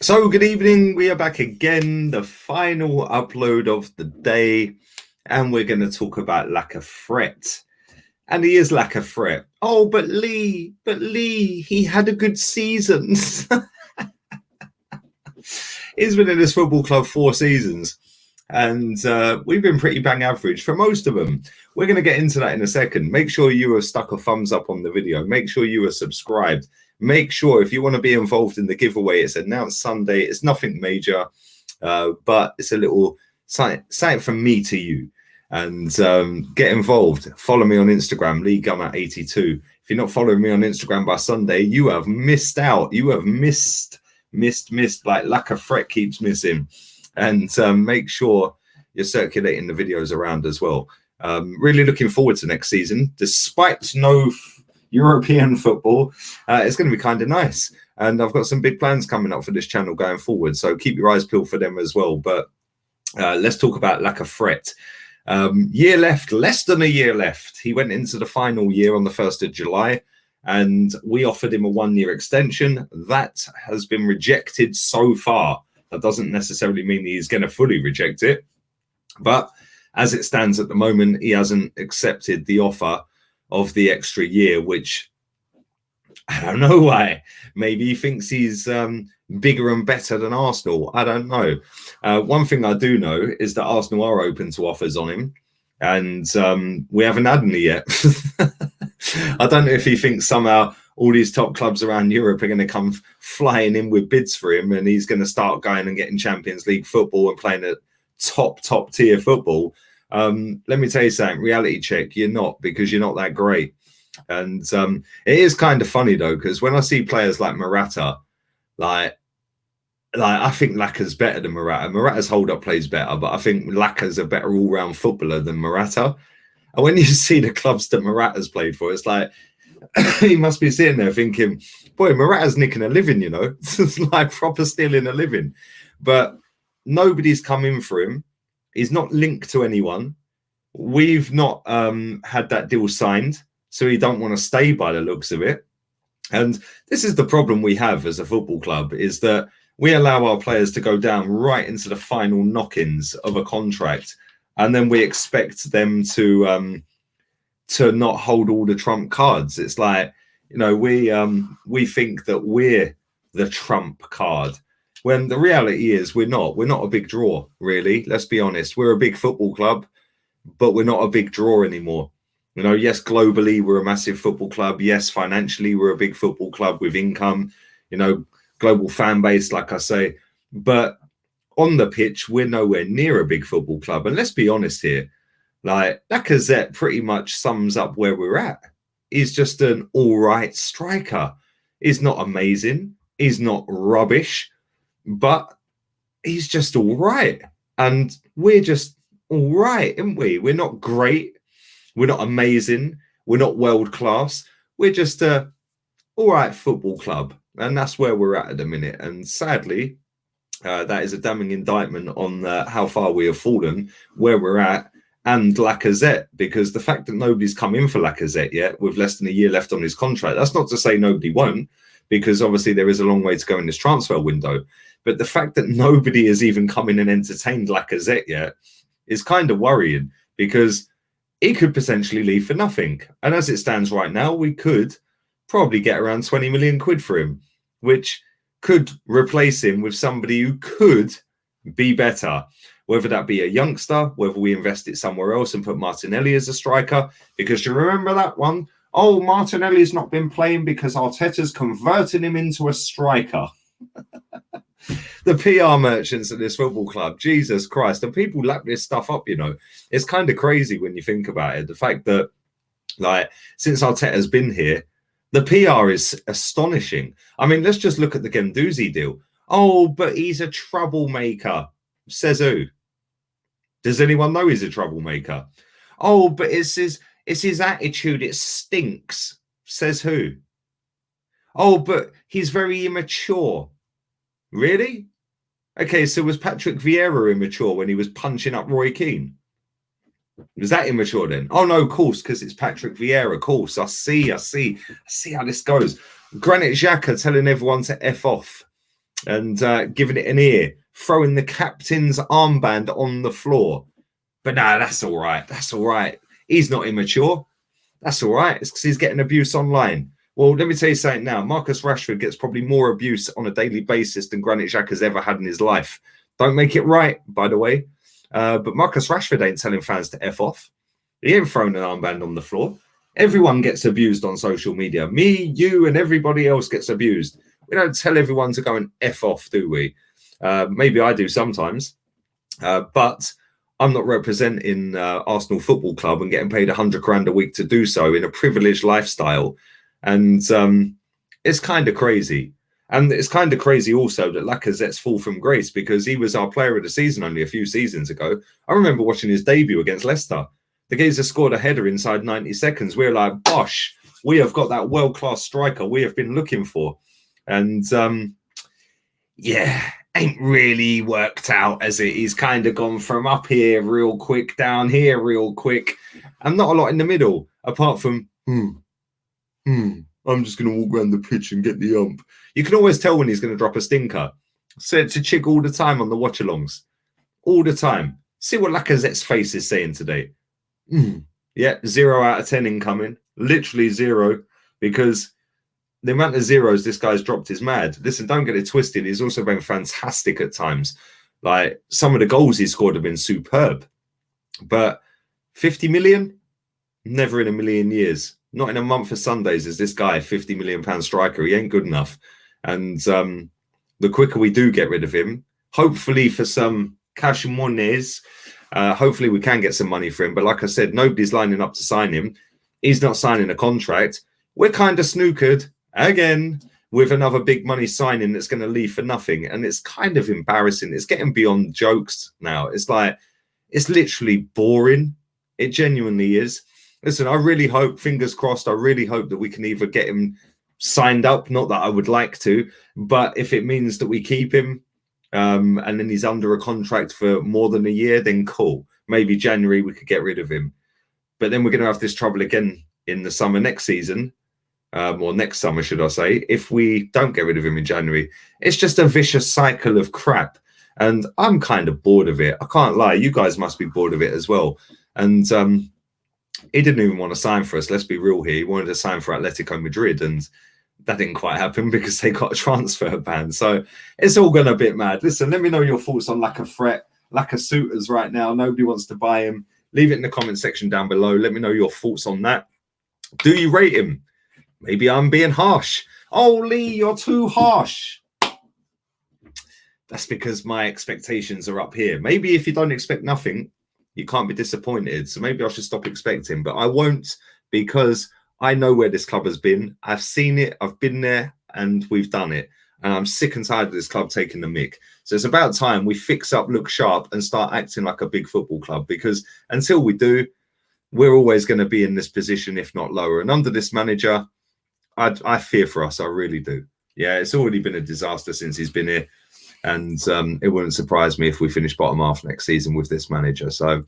So, good evening. We are back again, the final upload of the day, and we're going to talk about Lacazette. And he is Lacazette. Oh, but Lee, he had a good season. He's been in this football club 4 seasons, and we've been pretty bang average for most of them. We're going to get into that in a second. Make sure you have stuck a thumbs up on the video. Make sure you are subscribed. Make sure if you want to be involved in the giveaway, it's announced Sunday. It's nothing major, but it's a little something from me to you. And get involved. Follow me on Instagram, LeeGunner82. If you're not following me on Instagram by Sunday, you have missed out. You have missed like Lacazette keeps missing. And make sure you're circulating the videos around as well. Really looking forward to next season, despite no European football. It's going to be kind of nice, and I've got some big plans coming up for this channel going forward, so keep your eyes peeled for them as well. But let's talk about Lacazette. Year left, less than a year left. He went into the final year on the 1st of July, and we offered him a 1-year extension. That has been rejected so far. That doesn't necessarily mean he's going to fully reject it, but as it stands at the moment, he hasn't accepted the offer of the extra year, which I don't know why. Maybe he thinks he's bigger and better than Arsenal. I don't know. One thing I do know is that Arsenal are open to offers on him, and we haven't had any yet. I don't know if he thinks somehow all these top clubs around Europe are going to come flying in with bids for him, and he's going to start going and getting Champions League football and playing at top tier football. Let me tell you something, reality check, you're not, because you're not that great. And it is kind of funny though, because when I see players like Morata, like I think Laca's better than Morata. Morata's hold-up plays better, but I think Laca's a better all-round footballer than Morata. And when you see the clubs that Morata's played for, it's like he must be sitting there thinking, boy, Morata's nicking a living, you know. It's like proper stealing a living. But nobody's come in for him. He's not linked to anyone. We've not had that deal signed, so he don't want to stay by the looks of it. And this is the problem we have as a football club, is that we allow our players to go down right into the final knock-ins of a contract, and then we expect them to not hold all the trump cards. It's like, you know, we think that we're the trump card, when the reality is we're not. We're not a big draw, really. Let's be honest. We're a big football club, but we're not a big draw anymore. You know, yes, globally, we're a massive football club. Yes, financially, we're a big football club with income, you know, global fan base, like I say. But on the pitch, we're nowhere near a big football club. And let's be honest here, like, Lacazette pretty much sums up where we're at. He's just an all right striker. He's not amazing. He's not rubbish. But he's just all right. And we're just all right, aren't we? We're not great. We're not amazing. We're not world class. We're just a all right football club. And that's where we're at the minute. And sadly, that is a damning indictment on how far we have fallen, where we're at, and Lacazette. Because the fact that nobody's come in for Lacazette yet, with less than a year left on his contract, that's not to say nobody won't, because obviously there is a long way to go in this transfer window. But the fact that nobody has even come in and entertained Lacazette yet is kind of worrying, because he could potentially leave for nothing. And as it stands right now, we could probably get around 20 million quid for him, which could replace him with somebody who could be better, whether that be a youngster, whether we invest it somewhere else and put Martinelli as a striker. Because you remember that one? Oh, Martinelli's not been playing because Arteta's converting him into a striker. The PR merchants at this football club, Jesus Christ. And people lap this stuff up, you know. It's kind of crazy when you think about it. The fact that, like, since Arteta's been here, the PR is astonishing. I mean, let's just look at the Guendouzi deal. Oh, but he's a troublemaker. Says who? Does anyone know he's a troublemaker? Oh, but it's his attitude. It stinks. Says who? Oh, but he's very immature. Really? Okay, so was Patrick Vieira immature when he was punching up Roy Keane? Was that immature then? Oh, no, of course, because it's Patrick Vieira. Of course, I see how this goes. Granit Xhaka telling everyone to F off. and giving it an ear, throwing the captain's armband on the floor. But nah, that's all right. That's all right. He's not immature. That's all right. It's because he's getting abuse online. Well, let me tell you something now. Marcus Rashford gets probably more abuse on a daily basis than Granit Xhaka has ever had in his life. Don't make it right, by the way. But Marcus Rashford ain't telling fans to F off. He ain't throwing an armband on the floor. Everyone gets abused on social media. Me, you, and everybody else gets abused. We don't tell everyone to go and F off, do we? Maybe I do sometimes. But I'm not representing Arsenal Football Club and getting paid 100 grand a week to do so in a privileged lifestyle. And it's kind of crazy. And it's kind of crazy also that Lacazette's fall from grace, because he was our player of the season only a few seasons ago. I remember watching his debut against Leicester. The geezer scored a header inside 90 seconds. We were like, bosh, we have got that world-class striker we have been looking for. And yeah, ain't really worked out, as it. He's kind of gone from up here real quick, down here real quick, and not a lot in the middle, apart from, I'm just going to walk around the pitch and get the ump. You can always tell when he's going to drop a stinker. Said to Chick all the time on the watch-alongs. All the time. See what Lacazette's face is saying today. Yeah, 0 out of 10 incoming. Literally 0. Because the amount of zeros this guy's dropped is mad. Listen, don't get it twisted. He's also been fantastic at times. Like, some of the goals he scored have been superb. But 50 million? Never in a million years. Not in a month of Sundays is this guy a £50 million striker. He ain't good enough. And the quicker we do get rid of him, hopefully for some cash monies, hopefully we can get some money for him. But like I said, nobody's lining up to sign him. He's not signing a contract. We're kind of snookered again with another big money signing that's going to leave for nothing. And it's kind of embarrassing. It's getting beyond jokes now. It's like, it's literally boring. It genuinely is. Listen, I really hope, fingers crossed, I really hope that we can either get him signed up, not that I would like to, but if it means that we keep him and then he's under a contract for more than a year, then cool. Maybe January we could get rid of him. But then we're going to have this trouble again in the summer next season, or next summer, should I say, if we don't get rid of him in January. It's just a vicious cycle of crap. And I'm kind of bored of it. I can't lie. You guys must be bored of it as well. And he didn't even want to sign for us. Let's be real here. He wanted to sign for Atletico Madrid, and that didn't quite happen because they got a transfer ban. So it's all gone a bit mad. Listen, let me know your thoughts on Laca Suitors right now. Nobody wants to buy him. Leave it in the comment section down below. Let me know your thoughts on that. Do you rate him? Maybe I'm being harsh. Oh, Lee, you're too harsh. That's because my expectations are up here. Maybe if you don't expect nothing, you can't be disappointed. So maybe I should stop expecting, but I won't, because I know where this club has been. I've seen it. I've been there, and we've done it. And I'm sick and tired of this club taking the mick. So it's about time we fix up, look sharp, and start acting like a big football club, because until we do, we're always going to be in this position, if not lower. And under this manager, I fear for us. I really do. Yeah, it's already been a disaster since he's been here. And it wouldn't surprise me if we finish bottom half next season with this manager. So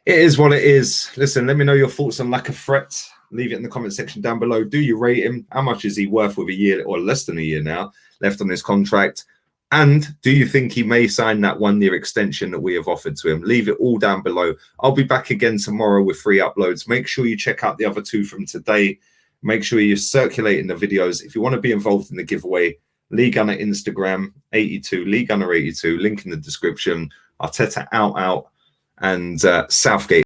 it is what it is. Listen, let me know your thoughts on Lacazette. Leave it in the comment section down below. Do you rate him? How much is he worth with a year or less than a year now left on his contract? And do you think he may sign that 1-year extension that we have offered to him? Leave it all down below. I'll be back again tomorrow with 3 uploads. Make sure you check out the other 2 from today. Make sure you're circulating the videos. If you want to be involved in the giveaway, Lee Gunner Instagram 82, Lee Gunner 82, link in the description. Arteta out, and Southgate.